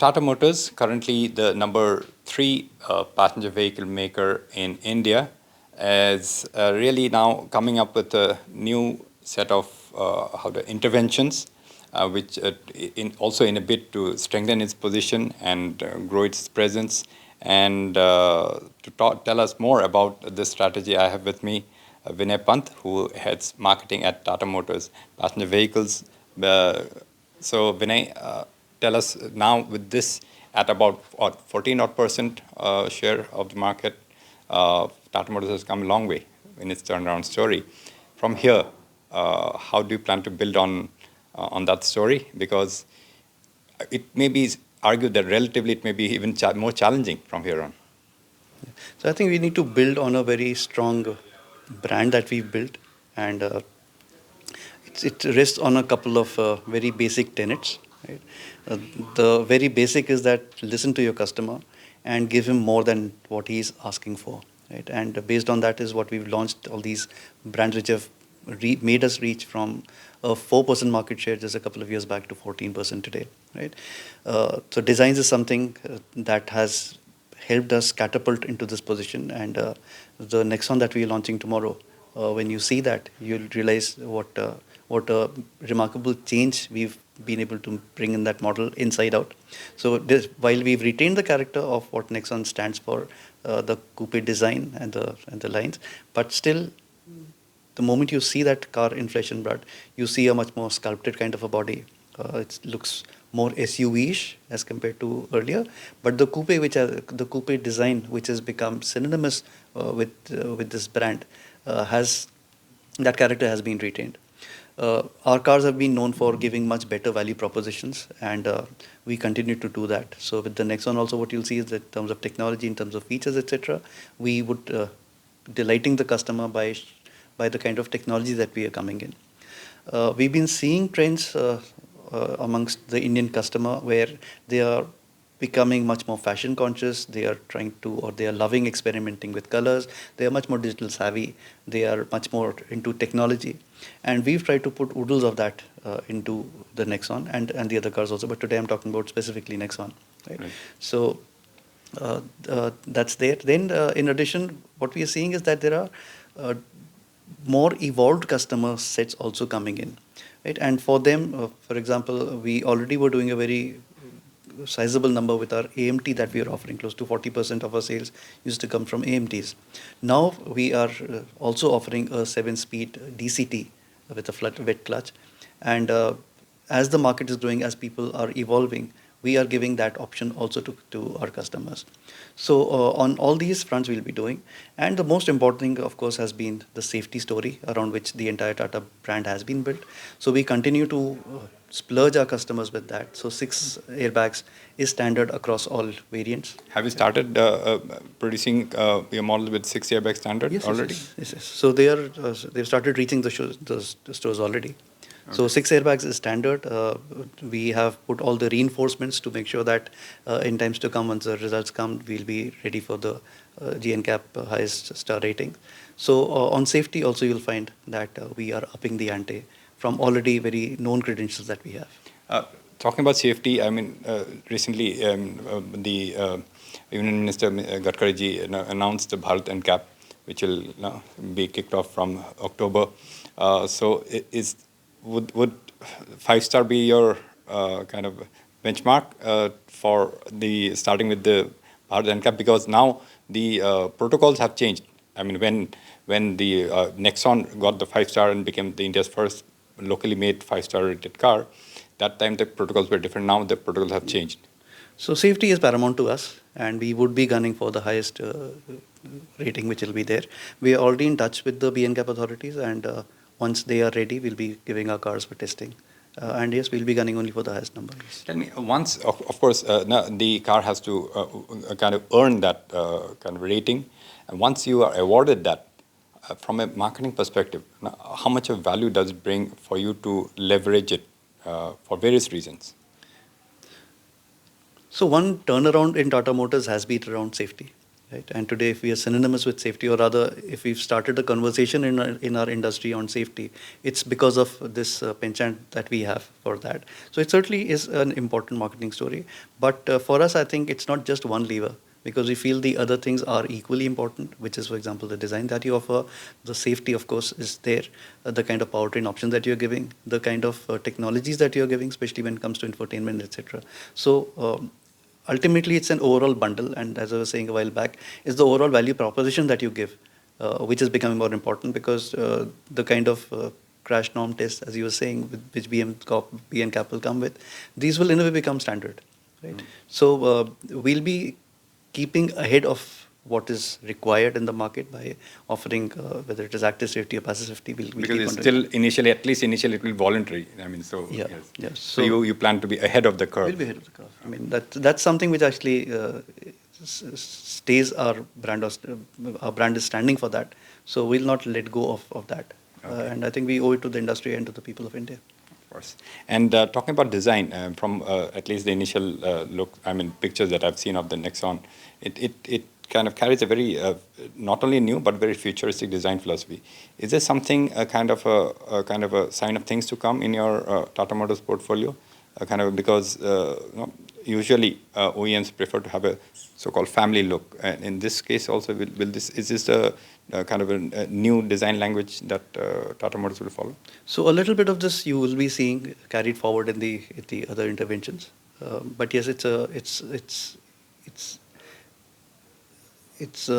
Tata Motors, currently the number three passenger vehicle maker in India, is really now coming up with a new set of how the interventions, which also in a bid to strengthen its position and grow its presence. And to tell us more about this strategy, I have with me Vinay Pant, who heads marketing at Tata Motors passenger vehicles. Uh, so Vinay, tell us now with this at about what, 14 odd percent share of the market, Tata Motors has come a long way in its turnaround story. From here, how do you plan to build on that story? Because it may be argued that relatively it may be even more challenging from here on. So I think we need to build on a very strong brand that we've built, and it rests on a couple of very basic tenets. Right? Uh, the very basic is that listen to your customer and give him more than what he's asking for. Right? And based on that is what we've launched all these brands which have made us reach from a 4% market share just a couple of years back to 14% today. Right? So designs is something that has helped us catapult into this position, and the Nexon that we are launching tomorrow, when you see that, you'll realize what a remarkable change we've been able to bring in that model inside out. So while we've retained the character of what Nexon stands for, the coupe design and the lines, but still, the moment you see that car in flesh and blood, you see a much more sculpted kind of a body. It looks more SUV-ish as compared to earlier, but the coupe design, which has become synonymous with this brand, has that character has been retained. Our cars have been known for giving much better value propositions, and we continue to do that. So with the Nexon also, what you'll see is that in terms of technology, in terms of features, etc., we would delighting the customer by the kind of technology that we are coming in. We've been seeing trends amongst the Indian customer where they are becoming much more fashion conscious. They are trying to, or they are loving experimenting with colors. They are much more digital savvy. They are much more into technology. And we've tried to put oodles of that into the Nexon and the other cars also. But today I'm talking about specifically Nexon. Right? Right. So that's there. Then in addition, what we are seeing is that there are more evolved customer sets also coming in, right? And for them, for example, we already were doing a very sizable number with our AMT that we are offering. Close to 40% of our sales used to come from AMTs. Now we are also offering a 7-speed DCT with a flat wet clutch. And as the market is growing, as people are evolving, we are giving that option also to our customers. So on all these fronts we'll be doing. And the most important thing, of course, has been the safety story around which the entire Tata brand has been built. So we continue to splurge our customers with that. So 6 airbags is standard across all variants. Have you started producing your models with 6 airbag standard Yes, already? yes. So they've started reaching the stores already. Okay. So 6 airbags is standard. We have put all the reinforcements to make sure that in times to come, once the results come, we'll be ready for the NCAP highest star rating. So on safety also you'll find that we are upping the ante from already very known credentials that we have. Talking about safety, I mean, recently the Union Minister Gadkari ji announced the Bharat NCAP, which will be kicked off from October. So would 5-star be your kind of benchmark for the starting with the Bharat NCAP? Because now the protocols have changed. I mean, when the Nexon got the 5-star and became the India's first locally made 5-star rated car, that time the protocols were different. Now the protocols have changed. So safety is paramount to us, and we would be gunning for the highest rating which will be there. We are already in touch with the BNCAP authorities, and once they are ready, we'll be giving our cars for testing. And yes, we'll be gunning only for the highest number. Yes. Tell me, once, of course, the car has to kind of earn that kind of rating. And once you are awarded that, from a marketing perspective, how much of value does it bring for you to leverage it for various reasons? So one turnaround in Tata Motors has been around safety. right? And today, if we are synonymous with safety, or rather, if we've started a conversation in our industry on safety, it's because of this penchant that we have for that. So it certainly is an important marketing story. But for us, I think it's not just one lever, because we feel the other things are equally important, which is, for example, the design that you offer, the safety, of course, is there, the kind of powertrain options that you're giving, the kind of technologies that you're giving, especially when it comes to infotainment, etc. So ultimately, it's an overall bundle, and as I was saying a while back, is the overall value proposition that you give, which is becoming more important, because the kind of crash norm tests, as you were saying, which BNCAP will come with, these will in a way become standard, right? So we'll be keeping ahead of what is required in the market by offering, whether it is active safety or passive safety, we'll Because keep it's on still doing. initially, at least initially, it will be voluntary. I mean, so Yeah, yes. yes. So you plan to be ahead of the curve. We'll be ahead of the curve. I mean, that's something which actually stays our brand is standing for that. So we'll not let go of that. Okay. And I think we owe it to the industry and to the people of India. Of course. And talking about design, from at least the initial look, I mean, pictures that I've seen of the Nexon, it kind of carries a very, not only new, but very futuristic design philosophy. Is there something, a kind of a sign of things to come in your Tata Motors portfolio? Kind of because usually OEMs prefer to have a so-called family look. And in this case also, is this a kind of a new design language that Tata Motors will follow? So a little bit of this you will be seeing carried forward in the other interventions. But yes, it's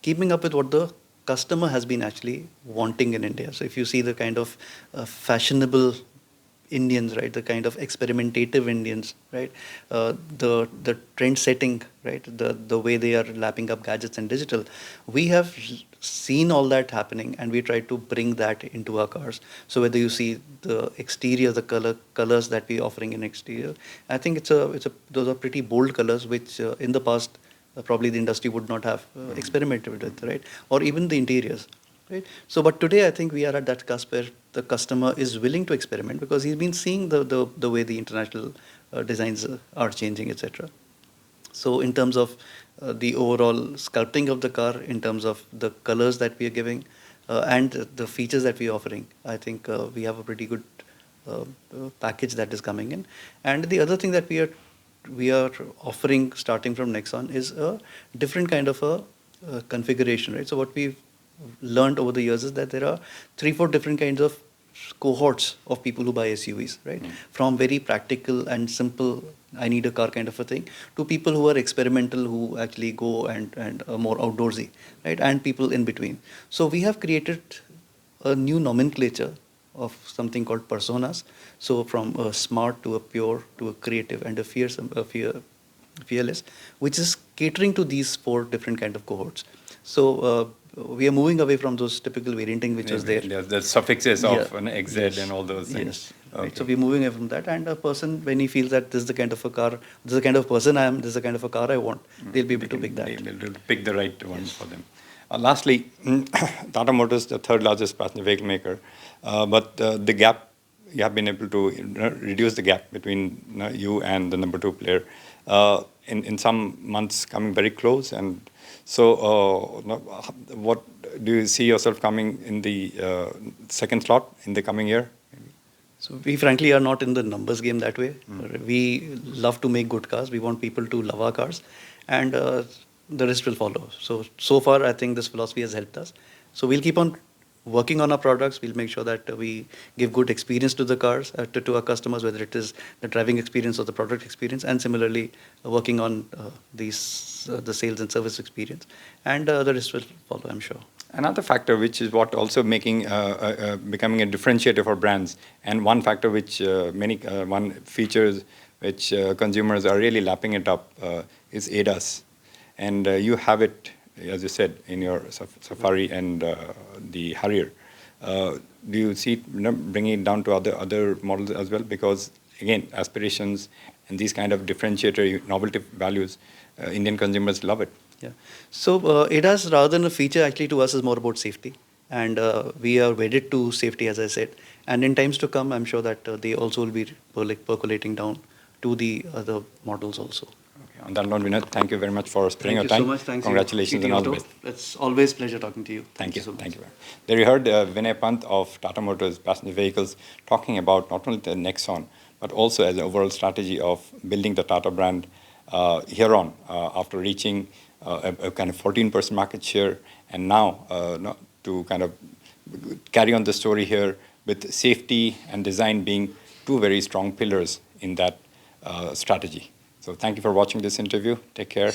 keeping up with what the customer has been actually wanting in India. So if you see the kind of fashionable Indians, right, the kind of experimentative Indians, right, the trend setting, right, the way they are lapping up gadgets and digital, we have seen all that happening, and we try to bring that into our cars. So whether you see the exterior, the colors that we're offering in exterior, I think those are pretty bold colors, which in the past probably the industry would not have experimented with, right, or even the interiors. Right. So, but today I think we are at that cusp where the customer is willing to experiment, because he's been seeing the way the international designs are changing, etc. So, in terms of the overall sculpting of the car, in terms of the colors that we are giving, and the features that we are offering, I think we have a pretty good package that is coming in. And the other thing that we are offering starting from Nexon is a different kind of a configuration, right? So what we've learned over the years is that there are 3-4 different kinds of cohorts of people who buy SUVs, right? From very practical and simple, I need a car kind of a thing, to people who are experimental, who actually go and are more outdoorsy, right? And people in between. So we have created a new nomenclature of something called personas. So from a smart to a pure to a creative and a fearless, which is catering to these 4 different kind of cohorts. So we are moving away from those typical varianting which was there. The suffixes of an XZ Yes. and all those things. Yes. Okay. Right. So we're moving away from that, and a person, when he feels that this is the kind of a car, this is the kind of person I am, this is the kind of a car I want, they'll be able to pick that. They'll be able to pick the right one for them. Lastly, Tata Motors, the third largest passenger vehicle maker, but the gap, you have been able to reduce the gap between you and the number 2 player in some months, coming very close. And so what do you see yourself coming in the second slot in the coming year? So we frankly are not in the numbers game that way. We love to make good cars. We want people to love our cars, and the rest will follow. So far, I think this philosophy has helped us. So we'll keep on working on our products. We'll make sure that we give good experience to the cars, to our customers, whether it is the driving experience or the product experience, and similarly working on the sales and service experience. And the rest will follow, I'm sure. Another factor, which is what also making becoming a differentiator for brands, and one factor which one features which consumers are really lapping it up is ADAS, and you have it, as you said, in your Safari and the Harrier. Do you see it, bringing it down to other models as well? Because again, aspirations and these kind of differentiator novelty values, Indian consumers love it. Yeah. So ADAS, rather than a feature, actually to us is more about safety. And we are wedded to safety, as I said. And in times to come, I'm sure that they also will be percolating down to the other models also. Okay. On that note, Vinay, thank you very much for sparing your Thank you time. so much. Thanks, Congratulations CT and all the Auto. best. It's always a pleasure talking to you. Thank you. So much. Thank you. There you heard Vinay Pant of Tata Motors passenger vehicles talking about not only the Nexon, but also as an overall strategy of building the Tata brand here on after reaching a kind of 14% market share, and now to kind of carry on the story here with safety and design being two very strong pillars in that strategy. So thank you for watching this interview. Take care.